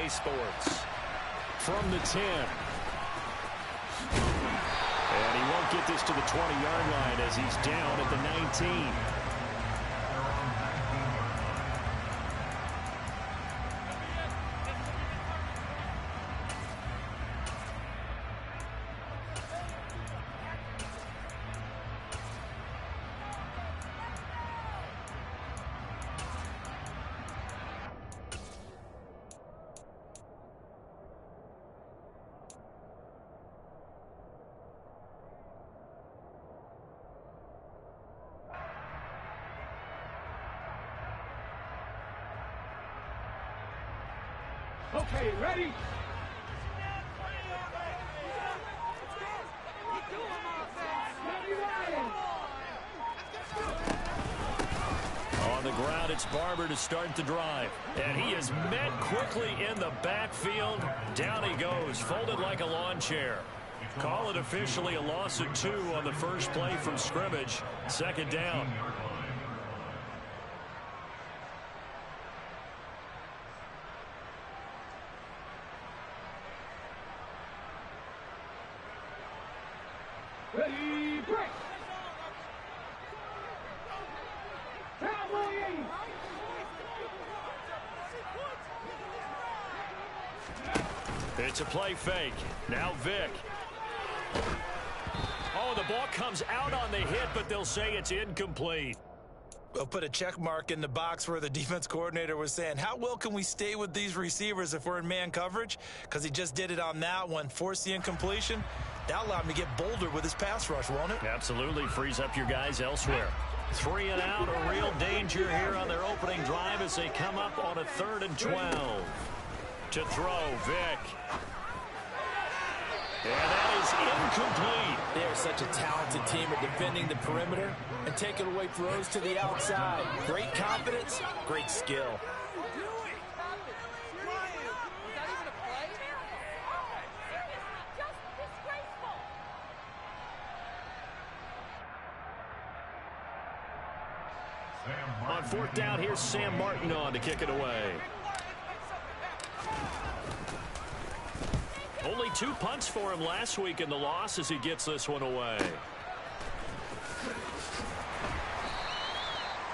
EA Sports. From the 10. And he won't get this to the 20-yard line as he's down at the 19. Okay, ready? On the ground, it's Barber to start the drive. And he is met quickly in the backfield. Down he goes, folded like a lawn chair. Call it officially a loss of 2 on the first play from scrimmage. Second down. Ready, break! It's a play fake. Now Vick. Oh, the ball comes out on the hit, but they'll say it's incomplete. We'll put a check mark in the box where the defense coordinator was saying, how well can we stay with these receivers if we're in man coverage? Because he just did it on that one, forced the incompletion. That'll allow him to get bolder with his pass rush, won't it? Absolutely. Frees up your guys elsewhere. 3 and out, a real danger here on their opening drive as they come up on a 3rd and 12. To throw, Vick. And that is incomplete. They are such a talented team at defending the perimeter and taking away throws to the outside. Great confidence, great skill. On 4th down, here's Sam Martin on to kick it away. Only 2 punts for him last week in the loss as he gets this one away.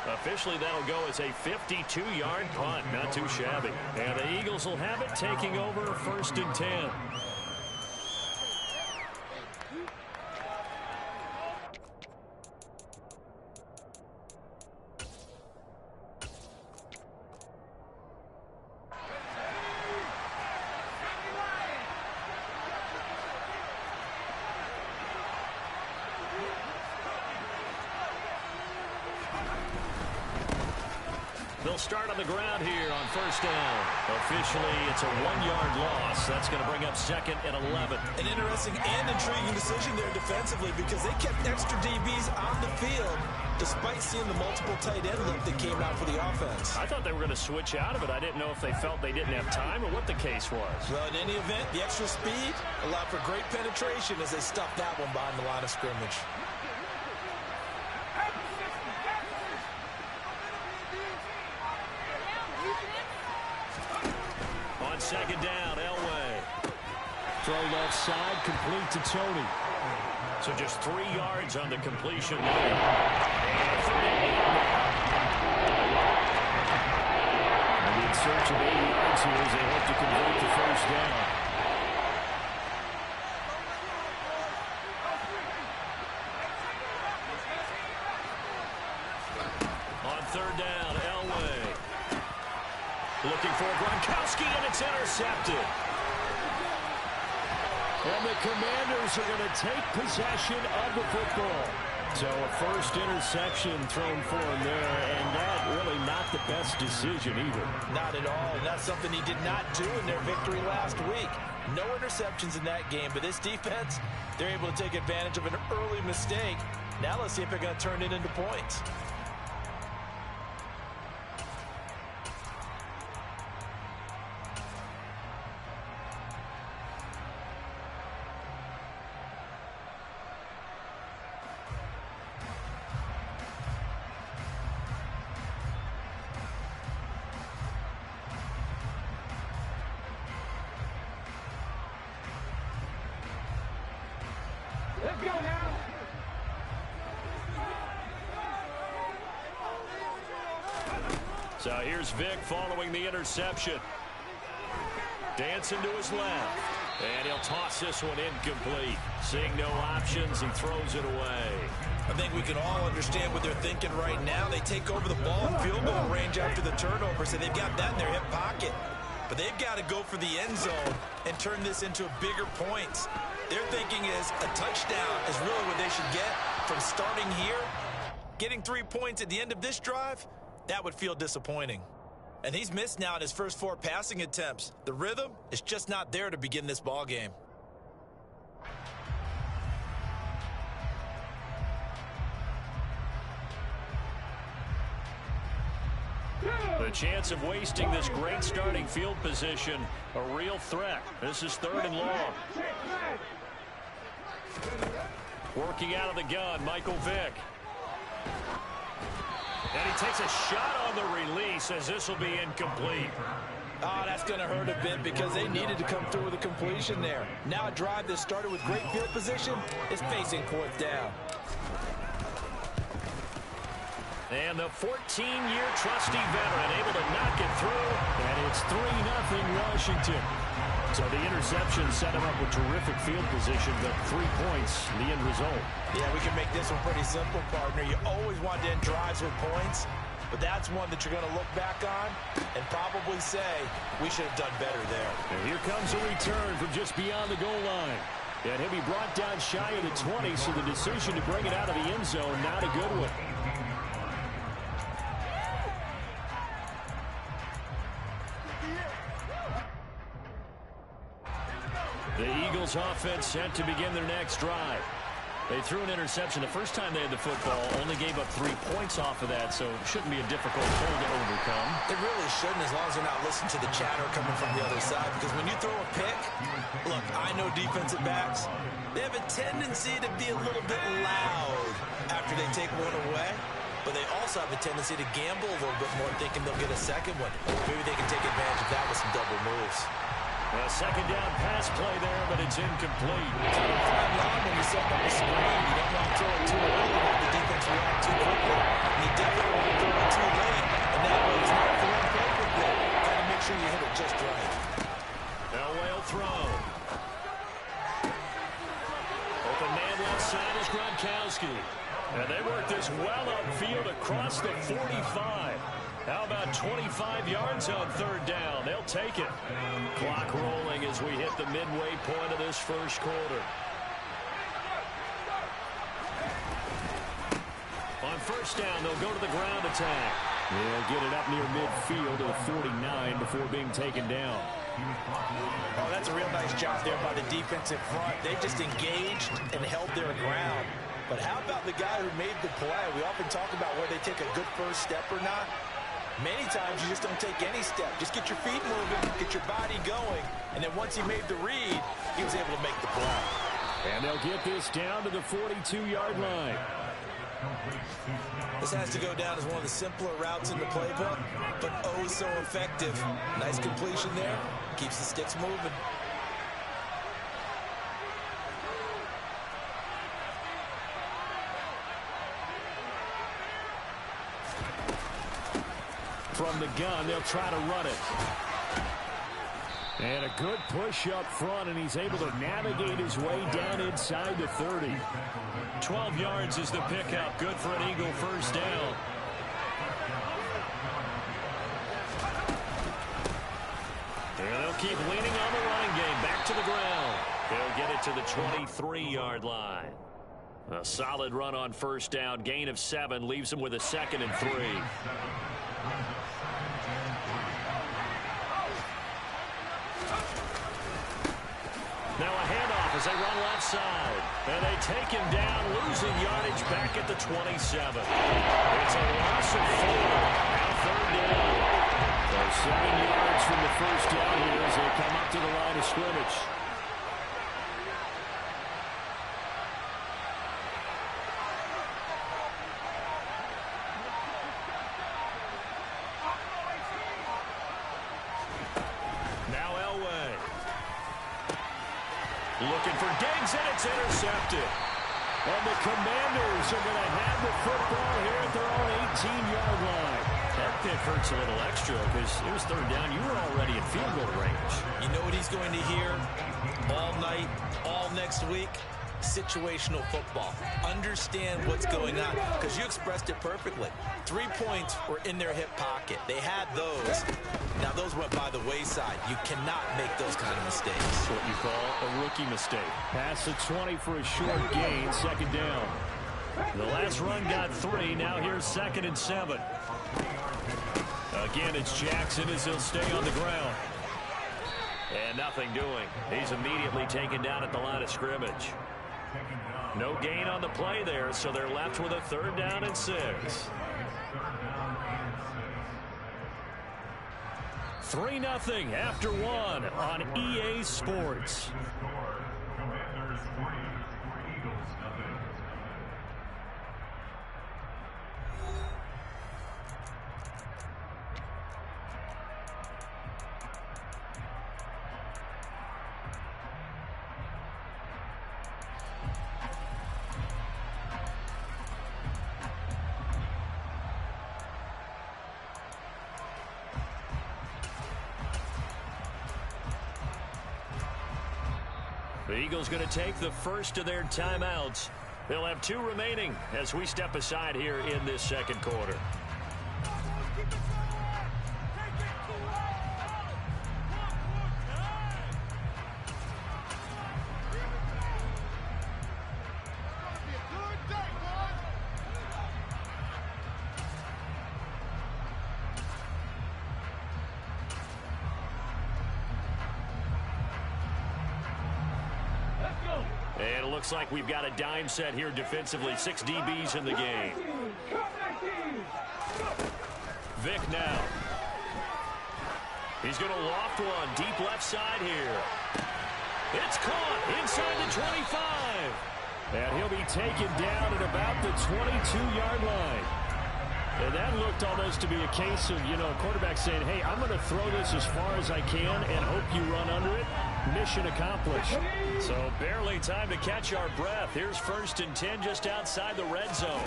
Officially, that'll go as a 52-yard punt. Not too shabby. And the Eagles will have it, taking over 1st and 10. They'll start on the ground here on 1st down. Officially, it's a 1-yard loss. That's going to bring up 2nd and 11. An interesting and intriguing decision there defensively because they kept extra DBs on the field despite seeing the multiple tight end look that came out for the offense. I thought they were going to switch out of it. I didn't know if they felt they didn't have time or what the case was. Well, in any event, the extra speed allowed for great penetration as they stuffed that one behind the line of scrimmage. On 2nd down, Elway. Throw left side, complete to Tony. So just 3 yards on the completion. And in search of 80 yards here as they hope to convert the 1st down. On 3rd down, Elway. Looking for Gronkowski, and it's intercepted. And the Commanders are going to take possession of the football. So a 1st interception thrown for him there, and that really not the best decision either. Not at all, and that's something he did not do in their victory last week. No interceptions in that game, but this defense, they're able to take advantage of an early mistake. Now let's see if they're going to turn it into points. So here's Vick following the interception. Dancing to his left. And he'll toss this one incomplete. Seeing no options, he throws it away. I think we can all understand what they're thinking right now. They take over the ball in field goal range after the turnover, so they've got that in their hip pocket. But they've got to go for the end zone and turn this into a bigger points. Their thinking is a touchdown is really what they should get from starting here. Getting 3 points at the end of this drive, that would feel disappointing. And he's missed now in his first 4 passing attempts. The rhythm is just not there to begin this ball game. The chance of wasting this great starting field position, a real threat. This is 3rd and long. Working out of the gun, Michael Vick. And he takes a shot on the release as this will be incomplete. Oh, that's going to hurt a bit because they needed to come through with a completion there. Now a drive that started with great field position is facing 4th down. And the 14-year trusty veteran able to knock it through. And it's 3-0 Washington. So the interception set him up with terrific field position, but 3 points, the end result. Yeah, we can make this one pretty simple, partner. You always want to end drives with points, but that's one that you're going to look back on and probably say, we should have done better there. And here comes a return from just beyond the goal line. And he'll be brought down shy of the 20, so the decision to bring it out of the end zone, not a good one. The Eagles offense set to begin their next drive. They threw an interception the first time they had the football, only gave up 3 points off of that, so it shouldn't be a difficult goal to overcome. It really shouldn't, as long as they're not listening to the chatter coming from the other side, because when you throw a pick, look, I know defensive backs, they have a tendency to be a little bit loud after they take one away, but they also have a tendency to gamble a little bit more, thinking they'll get a second one. Maybe they can take advantage of that with some double moves. A second down pass play there, but it's incomplete. Fine line when you set up a screen. You don't want to throw it too early and have the defense react too quickly. You definitely want to throw it too late, and that way it's not throwing perfectly. Got to make sure you hit it just right. Elway will throw. Open man left side is Gronkowski. And they work this well upfield across the 45. How about 25 yards on 3rd down? They'll take it. Clock rolling as we hit the midway point of this first quarter. On 1st down, they'll go to the ground attack. They'll get it up near midfield to the 49 before being taken down. Oh, that's a real nice job there by the defense in front. They just engaged and held their ground. But how about the guy who made the play? We often talk about whether they take a good first step or not. Many times you just don't take any step. Just get your feet moving, get your body going, and then once he made the read, he was able to make the play. And they'll get this down to the 42-yard line. This has to go down as one of the simpler routes in the playbook, but oh so effective. Nice completion there. Keeps the sticks moving. From the gun, they'll try to run it. And a good push up front, and he's able to navigate his way down inside the 30. 12 yards is the pickup. Good for an Eagle first down. And they'll keep leaning on the running game. Back to the ground. They'll get it to the 23-yard line. A solid run on 1st down. Gain of 7 leaves them with a 2nd and 3. Now a handoff as they run left side. And they take him down, losing yardage back at the 27. It's a loss of 4. Now 3rd down. So 7 yards from the 1st down here as they come up to the line of scrimmage. Looking for Diggs, and it's intercepted. And the Commanders are going to have the football here at their own 18-yard line. That pick hurts a little extra because it was third down. You were already in field goal range. You know what he's going to hear all night, all next week? Situational football. Understand what's going on, because you expressed it perfectly. 3 points were in their hip pocket. They had those. Now those went by the wayside. You cannot make those kind of mistakes. That's what you call a rookie mistake. Pass the 20 for a short gain, second down. The last run got 3. Now here's 2nd and 7. Again, it's Jackson as he'll stay on the ground. And nothing doing. He's immediately taken down at the line of scrimmage. No gain on the play there, so they're left with a 3rd down and 6. 3-0 after 1 on EA Sports. The Eagles going to take the first of their timeouts. They'll have 2 remaining as we step aside here in this second quarter. And it looks like we've got a dime set here defensively. 6 DBs in the game. Vick now. He's going to loft one. Deep left side here. It's caught inside the 25. And he'll be taken down at about the 22-yard line. And that looked almost to be a case of, a quarterback saying, hey, I'm going to throw this as far as I can and hope you run under it. Mission accomplished. So barely time to catch our breath. Here's 1st and 10 just outside the red zone.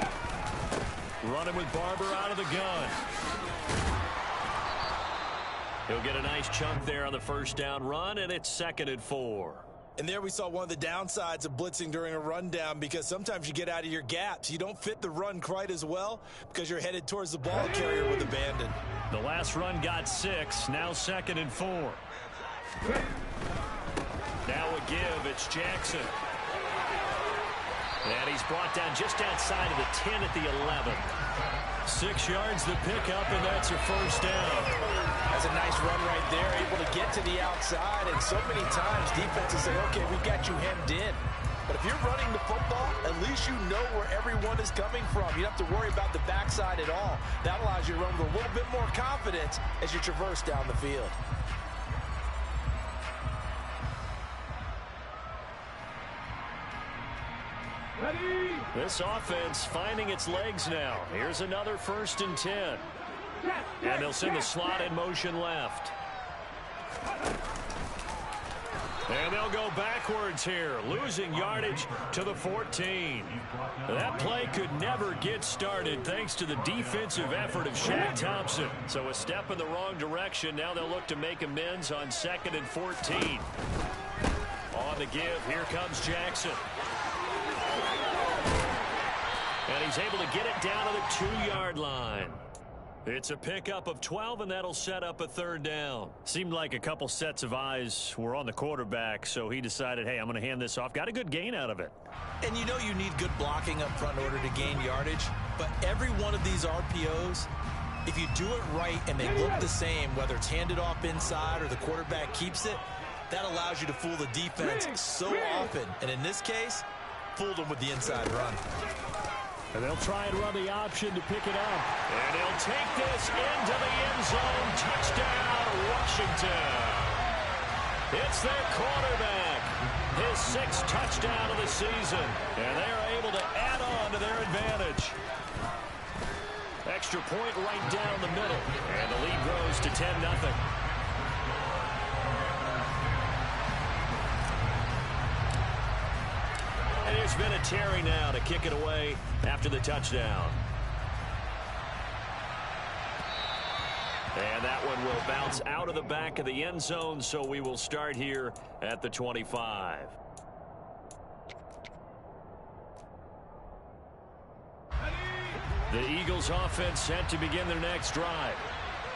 Running with Barber out of the gun. He'll get a nice chunk there on the 1st down run, and it's 2nd and 4. And there we saw one of the downsides of blitzing during a rundown, because sometimes you get out of your gaps. You don't fit the run quite as well because you're headed towards the ball carrier with abandon. The last run got 6. Now 2nd and 4. Now a give. It's Jackson. And he's brought down just outside of the 10 at the 11. 6 yards the pickup, and that's a 1st down. That's a nice run right there, able to get to the outside. And so many times defenses say, okay, we've got you hemmed in. But if you're running the football, at least you know where everyone is coming from. You don't have to worry about the backside at all. That allows you to run with a little bit more confidence as you traverse down the field. This offense finding its legs now. Here's another 1st and 10. And they'll send the slot in motion left. And they'll go backwards here, losing yardage to the 14. That play could never get started thanks to the defensive effort of Shaq Thompson. So a step in the wrong direction. Now they'll look to make amends on 2nd and 14. On the give, here comes Jackson. And he's able to get it down to the 2-yard line. It's a pickup of 12, and that'll set up a 3rd down. Seemed like a couple sets of eyes were on the quarterback, so he decided, hey, I'm going to hand this off. Got a good gain out of it. And you know you need good blocking up front in order to gain yardage. But every one of these RPOs, if you do it right and they look the same, whether it's handed off inside or the quarterback keeps it, that allows you to fool the defense so often. And in this case, fooled them with the inside run. And they'll try and run the option to pick it up. And he'll take this into the end zone. Touchdown, Washington. It's their quarterback. His 6th touchdown of the season. And they are able to add on to their advantage. Extra point right down the middle. And the lead grows to 10-0. And here's It's Vinatieri now to kick it away after the touchdown. And that one will bounce out of the back of the end zone, so we will start here at the 25. The Eagles offense set to begin their next drive.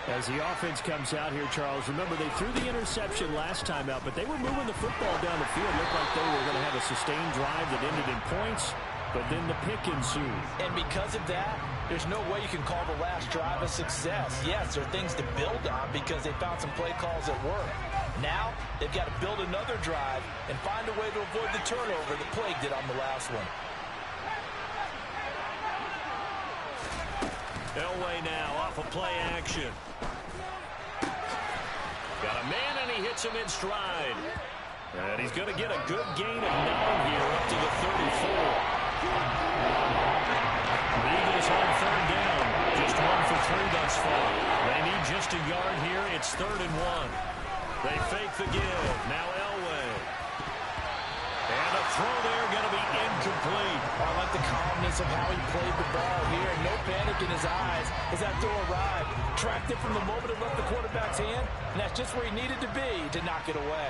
As the offense comes out here, Charles, remember they threw the interception last time out, but they were moving the football down the field. Looked like they were going to have a sustained drive that ended in points, but then the pick ensued. And because of that, there's no way you can call the last drive a success. Yes, there are things to build on because they found some play calls that work. Now, they've got to build another drive and find a way to avoid the turnover that plagued it on the last one. Elway now off of play action. Got a man, and he hits him in stride. And he's going to get a good gain of 9 here up to the 34. The Eagles on third down. Just 1 for 3 thus far. They need just a yard here. It's 3rd and 1. They fake the give. Now Elway. And a throw there going to be incomplete. I like the calmness of how he played the ball here. No panic in his eyes as that throw arrived. Tracked it from the moment it left the quarterback's hand, and that's just where he needed to be to knock it away.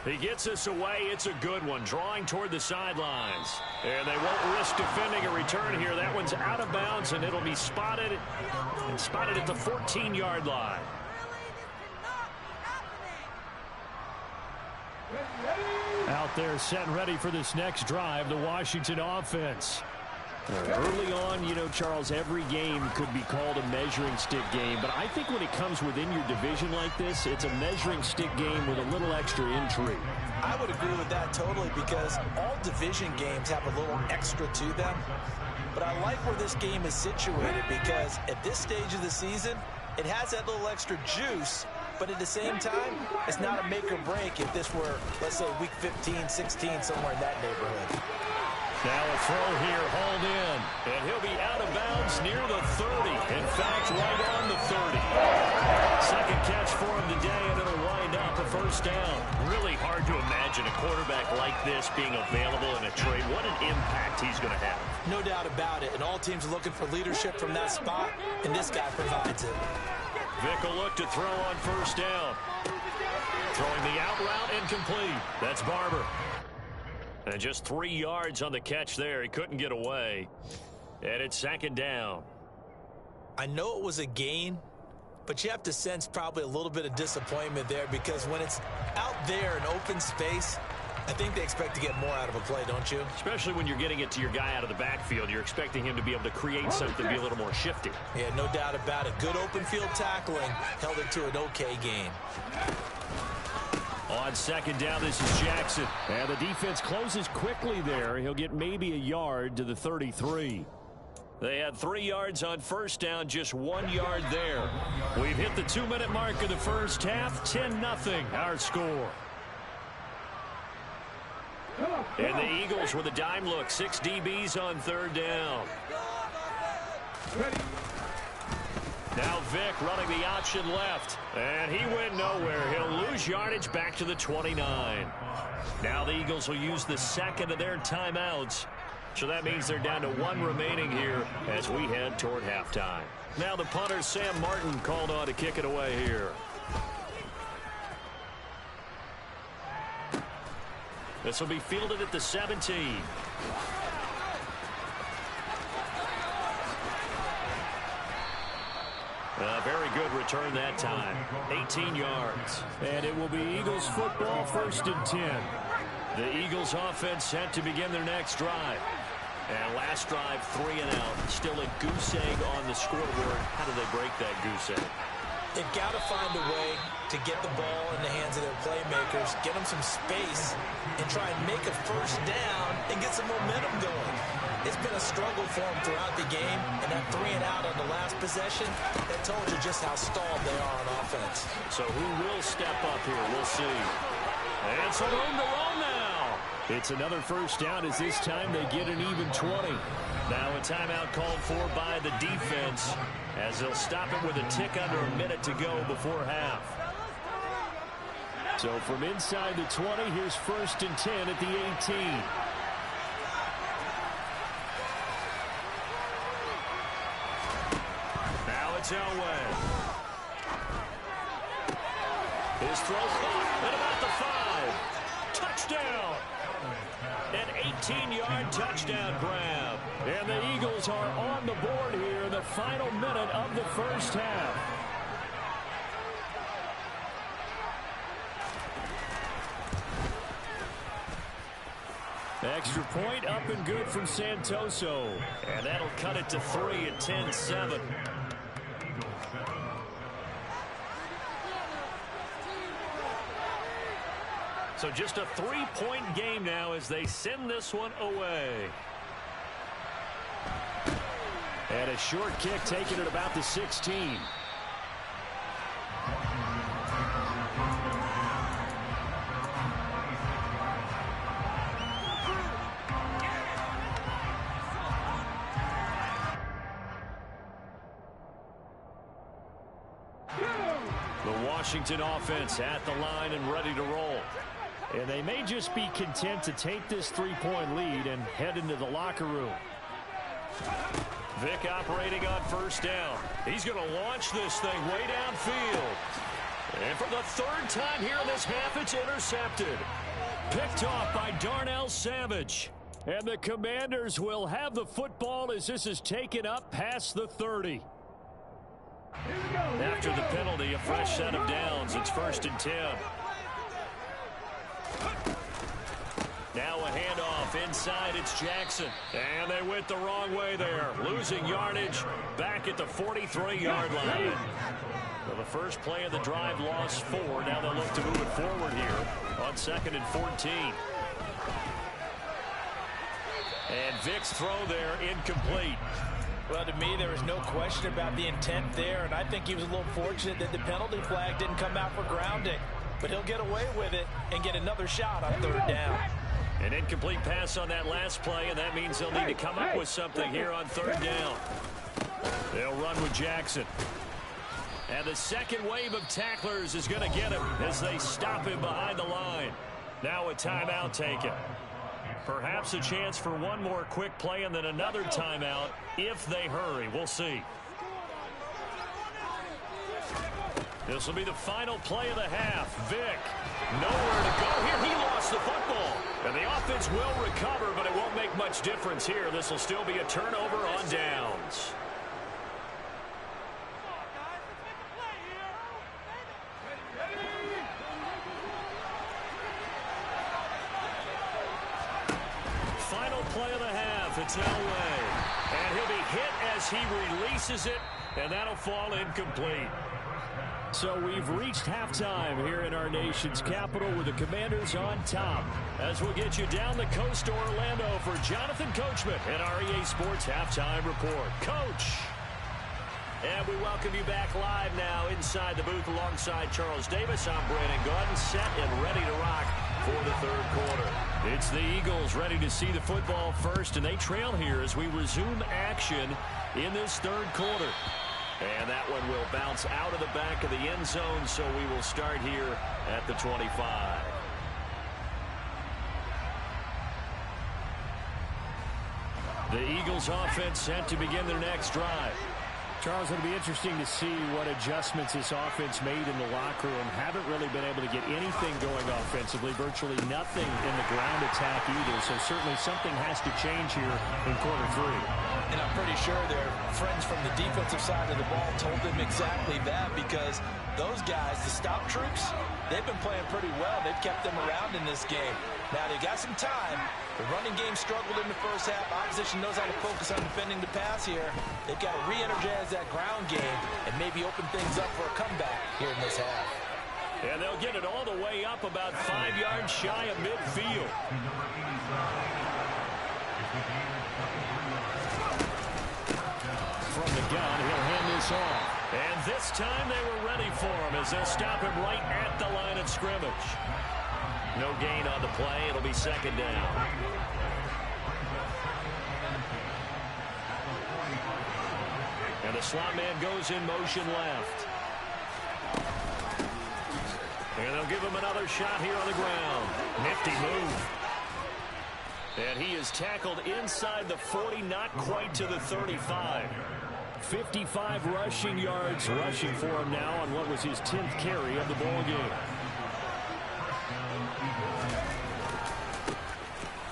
He gets us away. It's a good one. Drawing toward the sidelines. And they won't risk defending a return here. That one's out of bounds, and it'll be spotted at the 14-yard line. Out there set and ready for this next drive, the Washington offense. Early on, you know, Charles, every game could be called a measuring stick game. But I think when it comes within your division like this, it's a measuring stick game with a little extra intrigue. I would agree with that totally because all division games have a little extra to them. But I like where this game is situated because at this stage of the season, it has that little extra juice. But at the same time, it's not a make or break if this were, let's say, week 15, 16, somewhere in that neighborhood. Now a throw here, hauled in. And he'll be out of bounds near the 30. In fact, right on the 30. Second catch for him today, and it'll wind up a first down. Really hard to imagine a quarterback like this being available in a trade. What an impact he's going to have. No doubt about it. And all teams are looking for leadership from that spot, and this guy provides it. Vick will look to throw on first down. Throwing the out route incomplete. That's Barber. And just 3 yards on the catch there. He couldn't get away. And it's 2nd down. I know it was a gain, but you have to sense probably a little bit of disappointment there because when it's out there in open space, I think they expect to get more out of a play, don't you? Especially when you're getting it to your guy out of the backfield. You're expecting him to be able to create something, be a little more shifty. Yeah, no doubt about it. Good open field tackling held it to an okay gain. On 2nd down, this is Jackson. And the defense closes quickly there. He'll get maybe a yard to the 33. They had 3 yards on first down, just 1 yard there. We've hit the 2-minute mark of the first half. 10-0 our score. And the Eagles with a dime look. 6 DBs on 3rd down. Now Vick running the option left. And he went nowhere. He'll lose yardage back to the 29. Now the Eagles will use the second of their timeouts. So that means they're down to 1 remaining here as we head toward halftime. Now the punter, Sam Martin, called on to kick it away here. This will be fielded at the 17. A very good return that time. 18 yards. And it will be Eagles football, 1st and 10. The Eagles offense set to begin their next drive. And last drive, 3 and out. Still a goose egg on the scoreboard. How do they break that goose egg? They've got to find a way to get the ball in the hands of their playmakers, get them some space, and try and make a first down and get some momentum going. It's been a struggle for them throughout the game, and that 3 and out on the last possession, that told you just how stalled they are on offense. So who will step up here? We'll see. And some room to run now. It's another first down as this time they get an even 20. Now a timeout called for by the defense as they'll stop it with a tick under a minute to go before half. So from inside the 20, here's 1st and 10 at the 18. Now it's Elway. His throw caught at about the 5. Touchdown. An 18-yard touchdown grab. And the Eagles are on the board here in the final minute of the first half. Extra point up and good from Santoso. And that'll cut it to 3 at 10-7. So just a 3-point game now as they send this one away. And a short kick taken at about the 16. The Washington offense at the line and ready to roll. And they may just be content to take this 3-point lead and head into the locker room. Vick operating on 1st down. He's going to launch this thing way downfield. And for the 3rd time here in this half, it's intercepted. Picked off by Darnell Savage. And the Commanders will have the football as this is taken up past the 30. After the penalty, a fresh set of downs. It's 1st and 10. Now a handoff inside. It's Jackson. And they went the wrong way there. Losing yardage back at the 43-yard line. Well, the first play of the drive lost 4. Now they'll look to move it forward here on 2nd and 14. And Vick's throw there incomplete. Well, to me, there was no question about the intent there, and I think he was a little fortunate that the penalty flag didn't come out for grounding. But he'll get away with it and get another shot on 3rd down. An incomplete pass on that last play, and that means they'll need to come up with something here on 3rd down. They'll run with Jackson. And the second wave of tacklers is going to get him as they stop him behind the line. Now a timeout taken. Perhaps a chance for one more quick play and then another timeout if they hurry. We'll see. This will be the final play of the half. Vick, nowhere to go here. He lost the football. And the offense will recover, but it won't make much difference here. This will still be a turnover on downs. Final play of the half. It's Elway. And he'll be hit as he releases it, and that'll fall incomplete. So we've reached halftime here in our nation's capital with the Commanders on top. As we'll get you down the coast to Orlando for Jonathan Coachman and our EA Sports Halftime Report. Coach! And we welcome you back live now inside the booth alongside Charles Davis. I'm Brandon Gordon, set and ready to rock for the 3rd quarter. It's the Eagles ready to see the football first, and they trail here as we resume action in this 3rd quarter. And that one will bounce out of the back of the end zone, so we will start here at the 25. The Eagles offense set to begin their next drive. Charles, it'll be interesting to see what adjustments this offense made in the locker room. Haven't really been able to get anything going offensively, virtually nothing in the ground attack either. So certainly something has to change here in quarter 3. And I'm pretty sure their friends from the defensive side of the ball told them exactly that, because those guys, the stop troops, they've been playing pretty well. They've kept them around in this game. Now they've got some time. The running game struggled in the first half. Opposition knows how to focus on defending the pass here. They've got to re-energize that ground game and maybe open things up for a comeback here in this half. And they'll get it all the way up about 5 yards shy of midfield. From the gun, he'll hand this off. And this time they were ready for him as they'll stop him right at the line of scrimmage. No gain on the play. It'll be 2nd down. And the slot man goes in motion left. And they'll give him another shot here on the ground. Nifty move. And he is tackled inside the 40, not quite to the 35. 55 rushing yards rushing for him now on what was his 10th carry of the ball game.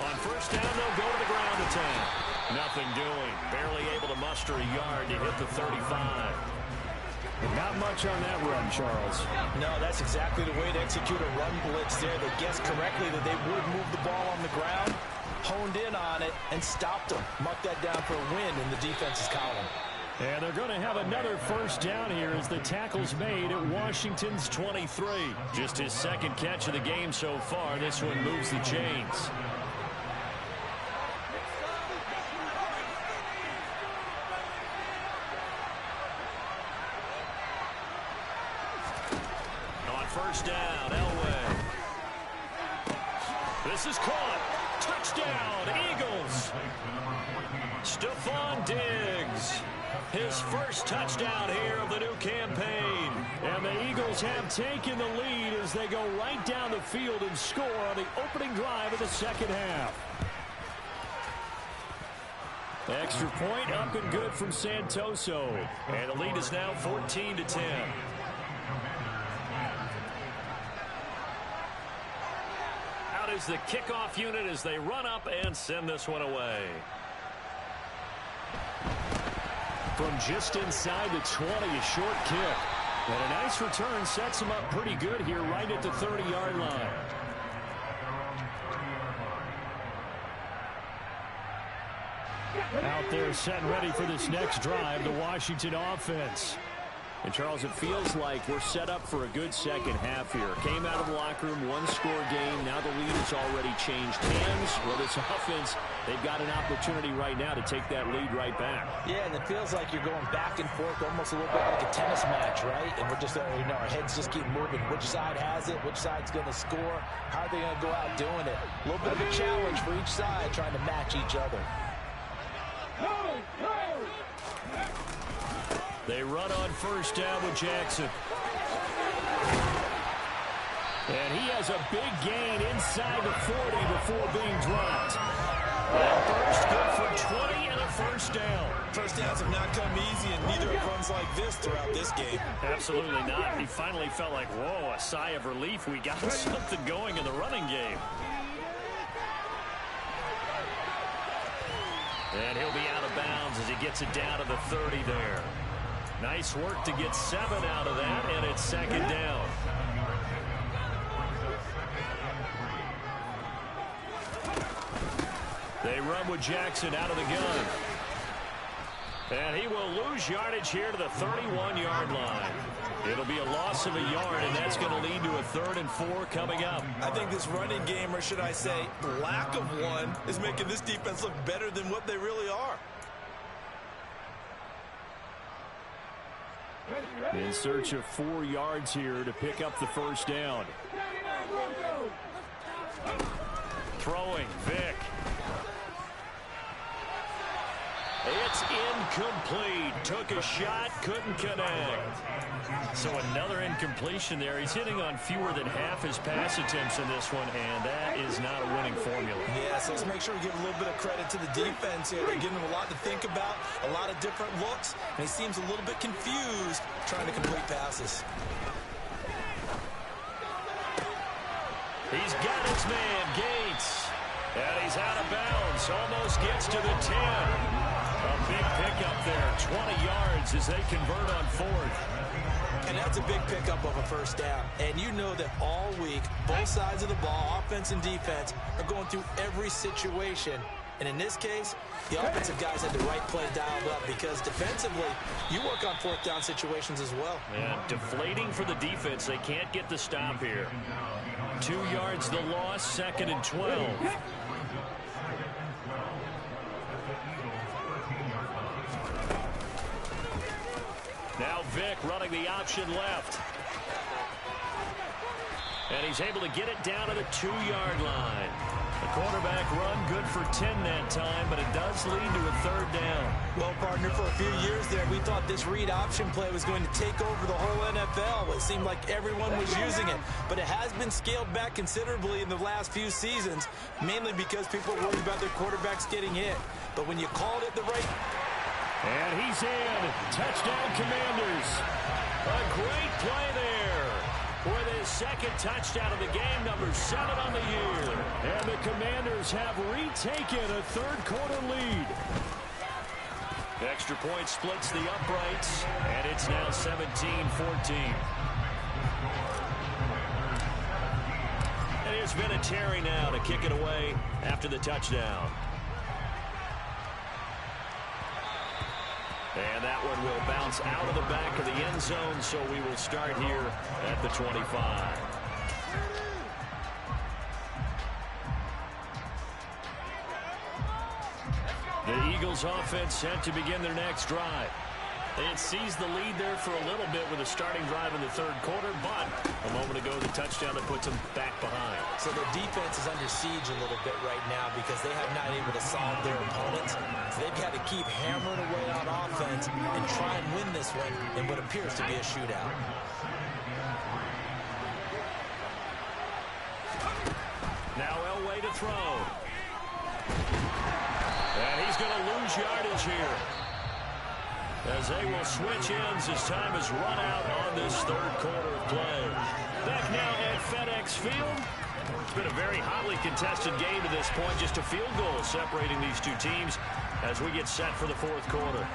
On first down, they'll go to the ground attack. Nothing doing. Barely able to muster a yard to hit the 35. Not much on that run, Charles. No, that's exactly the way to execute a run blitz there. They guessed correctly that they would move the ball on the ground, honed in on it, and stopped them. Mark that down for a win in the defense's column. And they're going to have another first down here as the tackle's made at Washington's 23. Just his second catch of the game so far. This one moves the chains. On first down, Elway. This is caught. Touchdown, Eagles. Stephon Diggs. His first touchdown here of the new campaign. And the Eagles have taken the lead as they go right down the field and score on the opening drive of the second half. Extra point up and good from Santoso. And the lead is now 14-10. Out is the kickoff unit as they run up and send this one away. From just inside the 20, a short kick. And a nice return sets him up pretty good here right at the 30-yard line. Out there set and ready for this next drive, the Washington offense. And, Charles, it feels like we're set up for a good second half here. Came out of the locker room, one-score game. Now the lead has already changed hands. Well, this offense, they've got an opportunity right now to take that lead right back. Yeah, and it feels like you're going back and forth, almost a little bit like a tennis match, right? And we're just, our heads just keep moving. Which side has it? Which side's going to score? How are they going to go out doing it? A little bit of a challenge for each side, trying to match each other. They run on first down with Jackson. And he has a big gain inside the 40 before being dropped. And first, good for 20 and a first down. First downs have not come easy, and neither have runs like this throughout this game. Absolutely not. He finally felt like, whoa, a sigh of relief. We got something going in the running game. And he'll be out of bounds as he gets it down to the 30 there. Nice work to get 7 out of that, and it's second down. They run with Jackson out of the gun. And he will lose yardage here to the 31-yard line. It'll be a loss of a yard, and that's going to lead to a 3rd and 4 coming up. I think this running game, or should I say lack of one, is making this defense look better than what they really are. In search of 4 yards here to pick up the first down. Throwing, Vick. It's incomplete. Took a shot, couldn't connect. So another incompletion there. He's hitting on fewer than half his pass attempts in this one, and that is not a winning formula. Yeah, so let's make sure we give a little bit of credit to the defense here. They're giving him a lot to think about, a lot of different looks, and he seems a little bit confused trying to complete passes. He's got his man, Gates. And he's out of bounds. Almost gets to the 10. A big pickup there. 20 yards as they convert on 4th. And that's a big pickup of a first down. And you know that all week, both sides of the ball, offense and defense, are going through every situation. And in this case, the offensive guys had the right play dialed up because defensively, you work on 4th down situations as well. And deflating for the defense. They can't get the stop here. 2 yards the loss, 2nd and 12. Now Vick running the option left. And he's able to get it down to the 2-yard line. A quarterback run good for 10 that time, but it does lead to a third down. Well, partner, for a few years there, we thought this read option play was going to take over the whole NFL. It seemed like everyone was using it, but it has been scaled back considerably in the last few seasons, mainly because people are worried about their quarterbacks getting hit. But when you called it the right... And he's in. Touchdown, Commanders. A great play there with his second touchdown of the game, number 7 on the year. And the Commanders have retaken a third-quarter lead. Extra point splits the uprights, and it's now 17-14. And here's Vinatieri now to kick it away after the touchdown. And that one will bounce out of the back of the end zone, so we will start here at the 25. The Eagles offense set to begin their next drive. It seized the lead there for a little bit with a starting drive in the third quarter, but a moment ago the touchdown that puts them back behind. So the defense is under siege a little bit right now because they have not able to solve their opponents. So they've got to keep hammering away on offense and try and win this one in what appears to be a shootout. Now Elway to throw. And he's going to lose yardage here, as they will switch ends as time has run out on this third quarter of play. Back now at FedEx Field. It's been a very hotly contested game to this point. Just a field goal separating these two teams as we get set for the fourth quarter.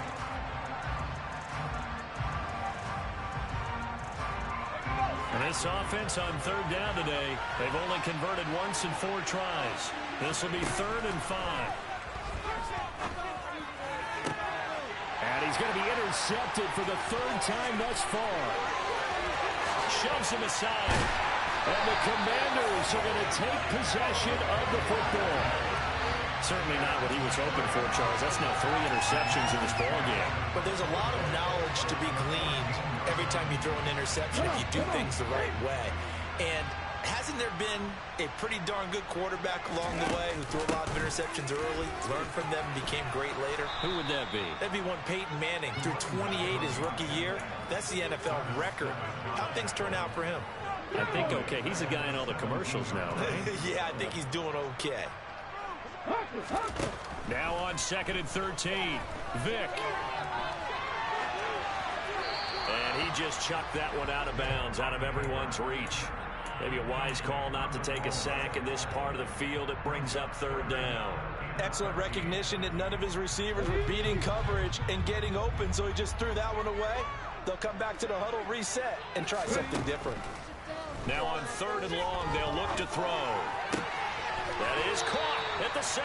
And this offense on third down today, they've only converted once in 4 tries. This will be 3rd and 5. And he's going to be intercepted for the 3rd time thus far. Shoves him aside. And the Commanders are going to take possession of the football. Certainly not what he was hoping for, Charles. That's now 3 interceptions in this ballgame. But there's a lot of knowledge to be gleaned every time you throw an interception if you do things the right way. And hasn't there been a pretty darn good quarterback along the way who threw a lot of interceptions early, learned from them, and became great later? Who would that be? That'd be one Peyton Manning. Threw 28 his rookie year. That's the NFL record. How'd things turn out for him? I think okay. He's a guy in all the commercials now, right? Yeah, I think he's doing okay. Now on 2nd and 13. Vick. And he just chucked that one out of bounds, out of everyone's reach. Maybe a wise call not to take a sack in this part of the field. It brings up 3rd down. Excellent recognition that none of his receivers were beating coverage and getting open, so he just threw that one away. They'll come back to the huddle, reset, and try something different. Now on 3rd and long, they'll look to throw. That is caught at the 7.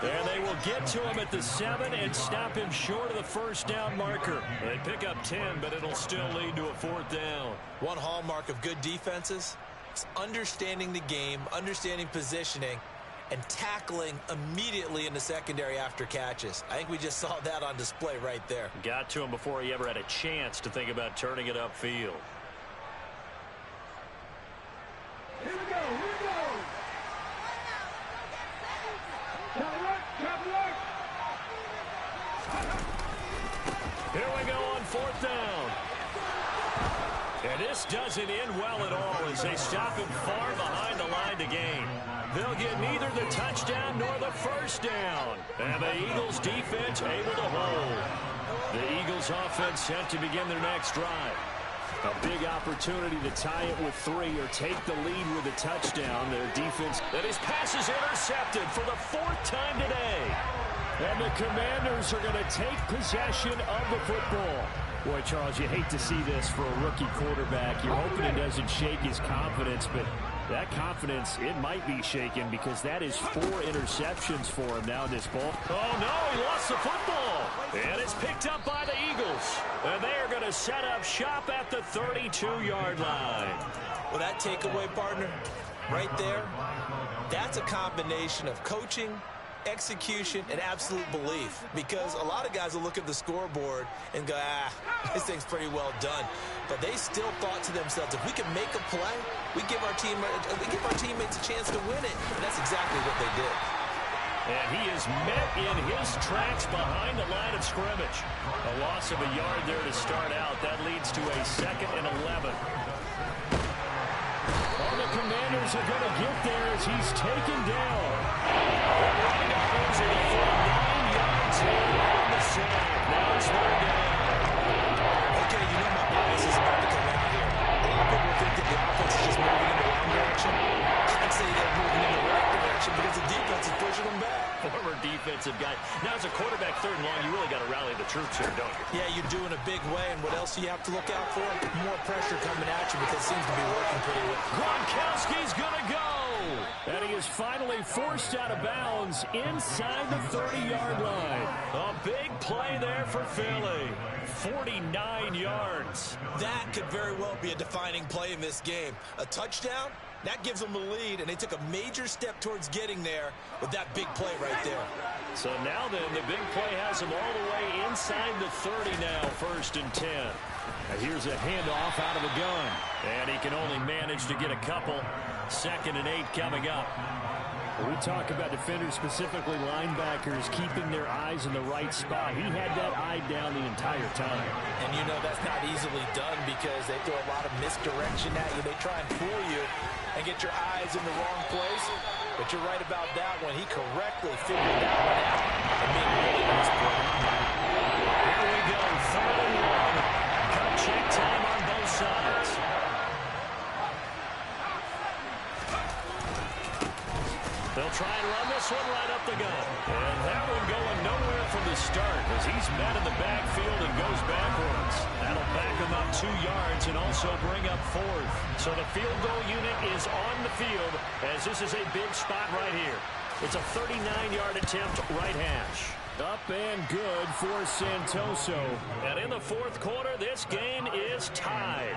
And they will get to him at the 7 and stop him short of the 1st down marker. They pick up 10, but it'll still lead to a 4th down. One hallmark of good defenses is understanding the game, understanding positioning, and tackling immediately in the secondary after catches. I think we just saw that on display right there. Got to him before he ever had a chance to think about turning it upfield. Here we go, here we go. Here we go on 4th down. And this doesn't end well at all as they stop him far behind the line to gain. They'll get neither the touchdown nor the 1st down. And the Eagles defense able to hold. The Eagles offense set to begin their next drive. A big opportunity to tie it with 3 or take the lead with a touchdown. Their defense. And his pass is intercepted for the 4th time today. And the Commanders are going to take possession of the football. Boy, Charles, you hate to see this for a rookie quarterback. You're hoping it doesn't shake his confidence, but that confidence, it might be shaken because that is 4 interceptions for him now in this ball. Oh, no, he lost the football. And it's picked up by the Eagles. And they are going to set up shop at the 32-yard line. Well, that takeaway, partner, right there, that's a combination of coaching execution, and absolute belief. Because a lot of guys will look at the scoreboard and go, this thing's pretty well done. But they still thought to themselves, if we can make a play, we give our teammates a chance to win it. And that's exactly what they did. And he is met in his tracks behind the line of scrimmage. A loss of a yard there to start out. That leads to a 2nd and 11. Well, the Commanders are going to get there as he's taken down. For 9 yards here on the save. Now it's 3rd down. Okay, you know my bias is about to come out here. A lot of people think that the offense is just moving in the wrong direction. I'd say they're moving in the right direction because the defense is pushing them back. Former defensive guy. Now, as a quarterback, 3rd and long, you really got to rally the troops here, don't you? Yeah, you do in a big way, and what else do you have to look out for? More pressure coming at you because it seems to be working pretty well. Gronkowski's going to go. And he is finally forced out of bounds inside the 30-yard line. A big play there for Philly. 49 yards. That could very well be a defining play in this game. A touchdown? That gives them the lead, and they took a major step towards getting there with that big play right there. So now then, the big play has them all the way inside the 30 now, 1st and 10. And here's a handoff out of the gun. And he can only manage to get a couple. 2nd and 8 coming up. We talk about defenders, specifically linebackers, keeping their eyes in the right spot. He had that eye down the entire time. And you know that's not easily done because they throw a lot of misdirection at you. They try and fool you and get your eyes in the wrong place. But you're right about that one. He correctly figured that one out and made a really nice play. Here we go, 3rd and 1. Cut check time on both sides. They'll try and run this one right up the gut. And that one going nowhere from the start as he's met in the backfield and goes backwards. That'll back him up 2 yards and also bring up 4th. So the field goal unit is on the field as this is a big spot right here. It's a 39-yard attempt right hash. Up and good for Santoso. And in the 4th quarter, this game is tied.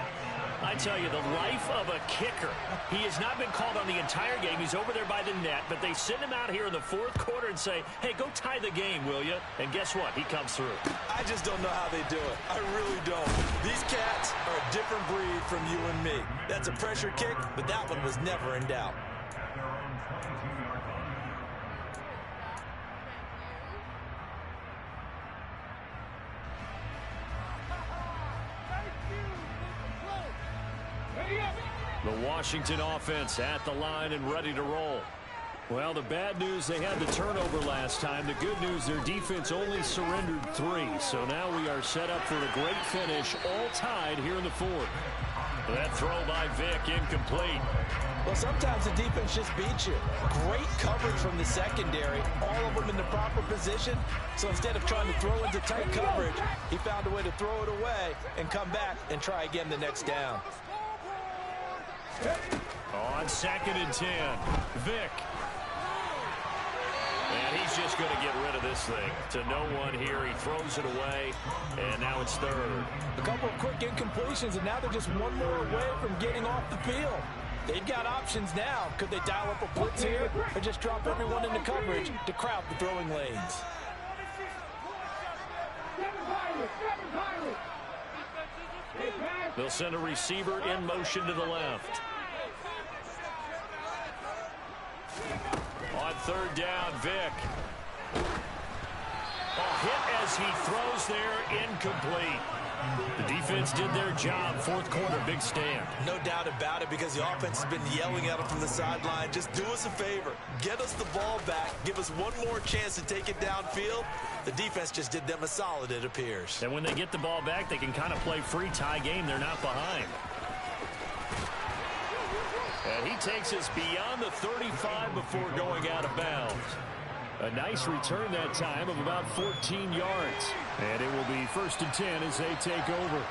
I tell you, the life of a kicker. He has not been called on the entire game. He's over there by the net, but they send him out here in the 4th quarter and say, hey, go tie the game, will you? And guess what? He comes through. I just don't know how they do it. I really don't. These cats are a different breed from you and me. That's a pressure kick, but that one was never in doubt. The Washington offense at the line and ready to roll. Well, the bad news, they had the turnover last time. The good news, their defense only surrendered 3. So now we are set up for a great finish, all tied here in the 4th. That throw by Vick incomplete. Well, sometimes the defense just beats you. Great coverage from the secondary, all of them in the proper position. So instead of trying to throw into tight coverage, he found a way to throw it away and come back and try again the next down. On 2nd and 10, Vick. And he's just going to get rid of this thing. To no one here. He throws it away, and now it's 3rd. A couple of quick incompletions, and now they're just one more away from getting off the field. They've got options now. Could they dial up a blitz here or just drop everyone into coverage to crowd the throwing lanes? They'll send a receiver in motion to the left. On 3rd down, Vick. A hit as he throws there, incomplete. The defense did their job. 4th quarter, big stand. No doubt about it, because the offense has been yelling at them from the sideline. Just do us a favor. Get us the ball back. Give us one more chance to take it downfield. The defense just did them a solid, it appears. And when they get the ball back, they can kind of play free tie game. They're not behind. And he takes us beyond the 35 before going out of bounds. A nice return that time of about 14 yards. And it will be 1st and 10 as they take over.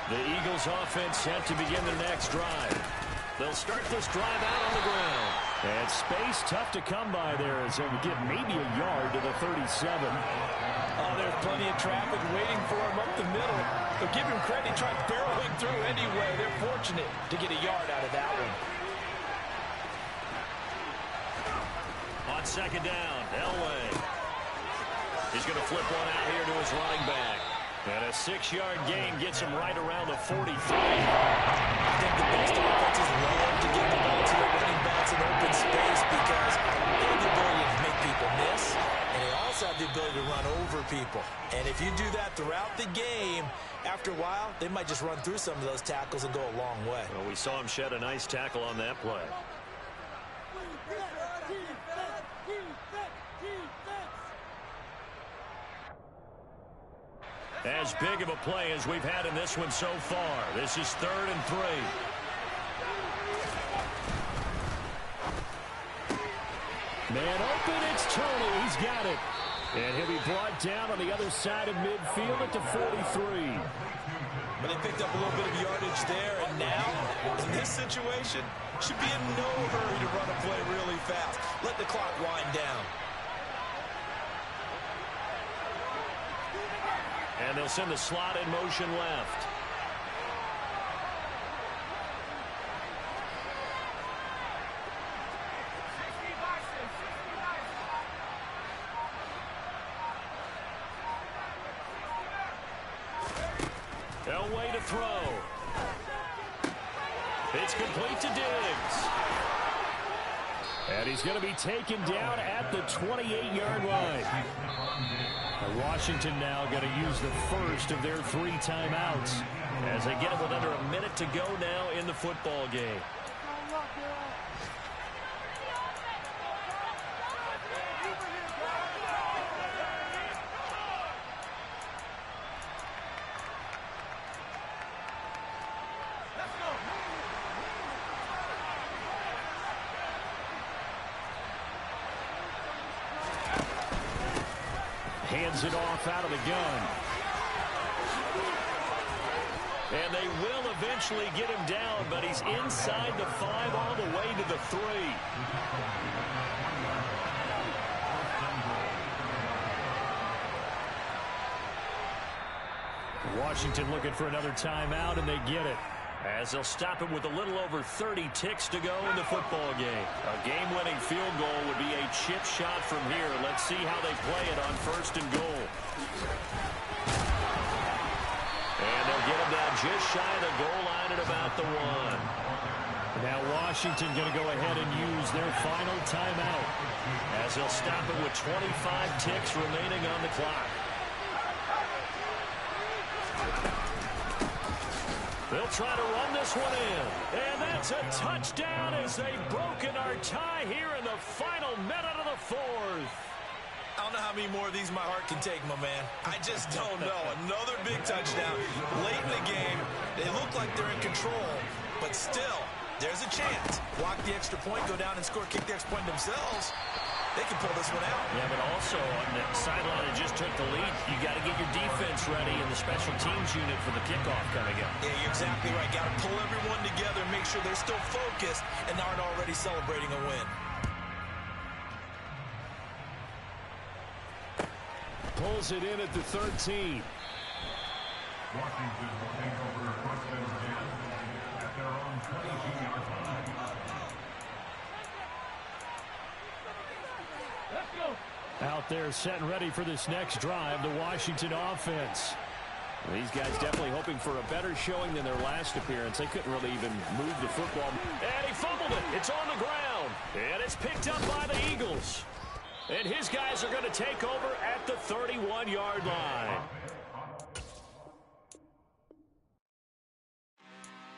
The Eagles offense set to begin their next drive. They'll start this drive out on the ground. And space tough to come by there as they would get maybe a yard to the 37. Oh, there's plenty of traffic waiting for him up the middle. But give him credit, he tried barreling through anyway. They're fortunate to get a yard out of that one. On On second down, Elway. He's going to flip one out here to his running back. And a 6-yard gain gets him right around the 43. I think the best offenses love to get the ball to their running backs in open space because they have the ability to make people miss, and they also have the ability to run over people. And if you do that throughout the game, after a while, they might just run through some of those tackles and go a long way. Well, we saw him shed a nice tackle on that play. As big of a play as we've had in this one so far. This is 3rd and 3. Man open, it's Tony. He's got it. And he'll be brought down on the other side of midfield at the 43. But they picked up a little bit of yardage there, and now, in this situation, should be in no hurry to run a play really fast. Let the clock wind down. And they'll send the slot in motion left. Elway to throw. It's complete to Diggs. And he's going to be taken down at the 28-yard line. Washington now going to use the first of their 3 timeouts as they get it with under a minute to go now in the football game. Hands it off out of the gun. And they will eventually get him down, but he's inside the 5 all the way to the 3. Washington looking for another timeout, and they get it. As they'll stop him with a little over 30 ticks to go in the football game. A game-winning field goal would be a chip shot from here. Let's see how they play it on 1st and goal. And they'll get him down just shy of the goal line at about the 1. Now Washington going to go ahead and use their final timeout. As they'll stop him with 25 ticks remaining on the clock. They'll try to run this one in. And that's a touchdown as they've broken our tie here in the final minute of the 4th. I don't know how many more of these my heart can take, my man. I just don't know. Another big touchdown late in the game. They look like they're in control, but still, there's a chance. Block the extra point, go down and score, kick the extra point themselves. They can pull this one out. Yeah, but also on the sideline that just took the lead, you got to get your defense ready and the special teams unit for the kickoff coming up. Yeah, you're exactly right. Got to pull everyone together and make sure they're still focused and aren't already celebrating a win. Pulls it in at the 13. Washington will take over 1st and 10 at their own 22-yard line. Out there set and ready for this next drive, the Washington offense. These guys definitely hoping for a better showing than their last appearance. They couldn't really even move the football. And he fumbled it. It's on the ground. And it's picked up by the Eagles. And his guys are going to take over at the 31-yard line.